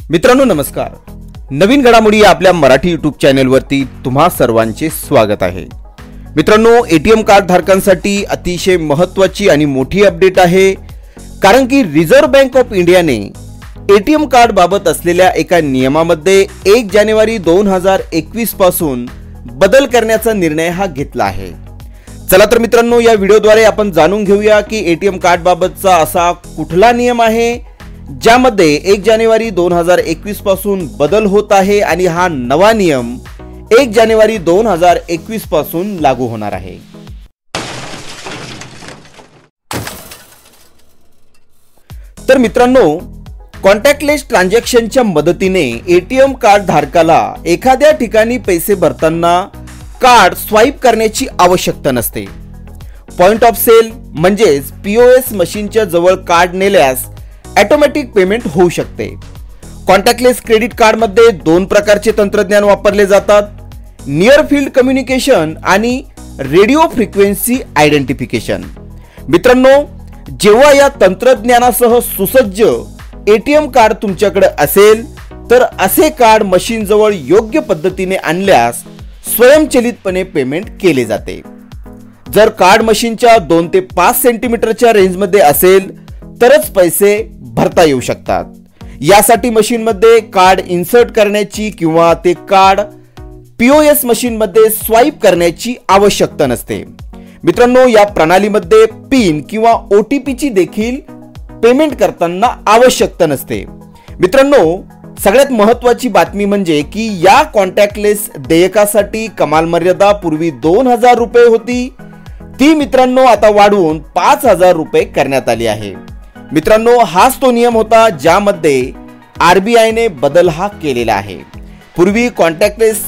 मित्रांनो नमस्कार। नवीन घडामोडी या आपल्या मराठी यूट्यूब चॅनलवरती तुम्हा सर्वांचे स्वागत आहे। मित्रांनो एटीएम कार्ड धारकांसाठी अतिशय महत्त्वाची आणि मोठी अपडेट आहे, कारण की रिझर्व्ह बँक ऑफ इंडियाने एटीएम कार्ड बाबत असलेल्या एका नियमामध्ये 1 जानेवारी 2021 पासून बदल करण्याचा निर्णय हा घेतला आहे। चला तर मित्रांनो या व्हिडिओद्वारे आपण जाणून घेऊया की एटीएम कार्ड बाबतचा असा कुठला नियम आहे ज्यामध्ये 1 जानेवारी 2021 पासून बदल होत आहे आणि हा नवा नियम 1 जानेवारी 2021 पासून लागू होणार आहे। तर मित्रांनो कॉन्टॅक्टलेस ट्रान्झॅक्शनच्या मदतीने एटीएम कार्ड धारकाला एखाद्या ठिकाणी पैसे भरताना कार्ड स्वाईप करण्याची आवश्यकता नसते। पॉइंट ऑफ सेल म्हणजे पीओएस मशीनच्या जवळ कार्ड नेल्यास ऑटोमॅटिक पेमेंट होऊ शकते। कॉन्टॅक्टलेस क्रेडिट कार्ड मध्ये दोन प्रकारचे तंत्रज्ञान वापरले जातात, नियर फील्ड कम्युनिकेशन आणि रेडिओ फ्रिक्वेन्सी आयडेंटिफिकेशन। मित्रांनो जेव्हा या तंत्रज्ञानासह सुसज्ज एटीएम कार्ड तुमच्याकडे असेल तर असे कार्ड मशीन जवळ योग्य पद्धतीने आणल्यास स्वयंचलितपणे पेमेंट केले जाते। जर कार्ड मशीनच्या 2 ते 5 सेंटीमीटरच्या रेंजमध्ये असेल तरच पैसे भरता येऊ शकतात। यासाठी मशीन मध्ये कार्ड इन्सर्ट करण्याची किंवा ते कार्ड पीओएस मशीन मध्ये स्वाईप करण्याची आवश्यकता नसते। मित्रांनो या प्रणालीमध्ये पिन किंवा ओटीपी ची देखील पेमेंट करताना आवश्यकता नसते। मित्रांनो सगळ्यात महत्त्वाची बातमी म्हणजे की या कॉन्टॅक्टलेस देयकासाठी कमाल मर्यादा पूर्वी 2000 रुपये होती, ती मित्रांनो आता वाढवून 5000 रुपये करण्यात आली आहे। मित्रांनो हाच तो नियम होता ज्यामध्ये आरबीआयने बदल हा केलेला आहे। पूर्वी कॉन्टॅक्टलेस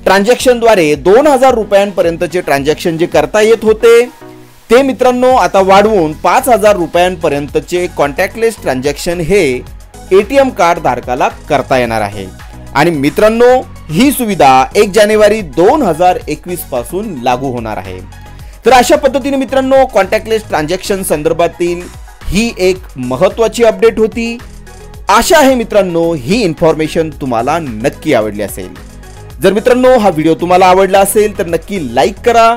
ट्रान्झॅक्शनद्वारे 2000 रुपयांपर्यंतचे ट्रान्झॅक्शन जे करता येत होते ते मित्रांनो आता वाढवून 5000 रुपयांपर्यंतचे कॉन्टॅक्टलेस ट्रान्झॅक्शन हे एटीएम कार्ड धारकाला करता येणार आहे। आणि मित्रांनो ही सुविधा 1 जानेवारी 2021 पासून लागू होणार आहे। तर अशा पद्धतीने मित्रांनो कॉन्टॅक्टलेस ट्रान्झॅक्शन संदर्भातील ही एक महत्त्वाची अपडेट होती। आशा आहे मित्रांनो ही इन्फॉर्मेशन तुम्हाला नक्की आवडली असेल। जर मित्रांनो हा व्हिडिओ तुम्हाला आवडला असेल तर नक्की लाईक करा,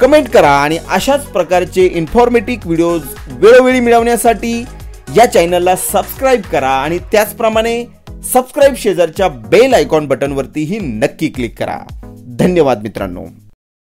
कमेंट करा आणि अशाच प्रकारचे इन्फॉर्मेटिव्ह व्हिडिओज वेळोवेळी मिळवण्यासाठी या चॅनलला सबस्क्राइब करा आणि त्याचप्रमाणे सबस्क्राइब शेजारच्या बेल आयकॉन बटनवरतीही नक्की क्लिक करा। धन्यवाद मित्रांनो।